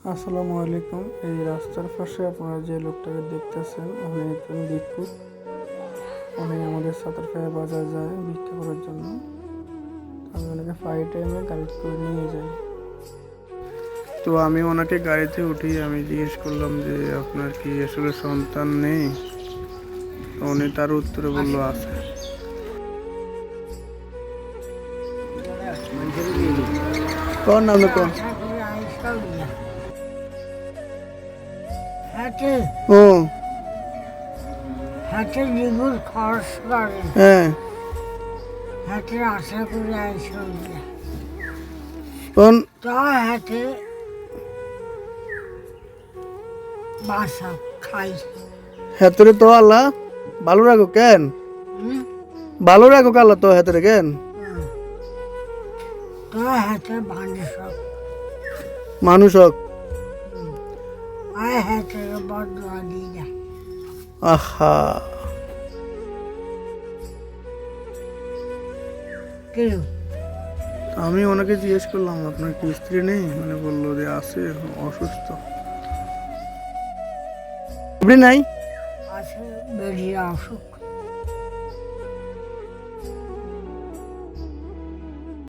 আসসালামু আলাইকুম। এই রাস্তার পাশে আপনারা যে লোকটাকে দেখতেছেন উনি একজন ভিক্ষুক। উনি আমাদের সাতারখায়া বাজার যায় ভিক্ষা করার জন্য। আমি ওনাকে প্রায় টাইমে গাড়িতে করে নিয়ে যাই। তো আমি ওনাকে গাড়িতে উঠি, আমি জিজ্ঞেস করলাম যে আপনার কি আসলে সন্তান নেই? তো উনি তার উত্তরে বলল আছে। কোন নাম কোন? ও হাতে জীবন খরচ করে হ্যাঁ হাতে আশা করে আইসব কোন তা হাতে বাসা খাই হেতরে তো আল্লাহ ভালো রাখো কেন? ভালো রাখো আল্লাহ তো হেতরে কেন? তা হাতে মানুষ মানুষ হোক। আয় হাতে বদলা দিই না আহা কেউ আমি ওনাকে জিজ্ঞেস করলাম আপনার কি স্ত্রী নেই? মানে বললো যে আছে, অসুস্থ। নাই আছে বেরিয়ে আসুক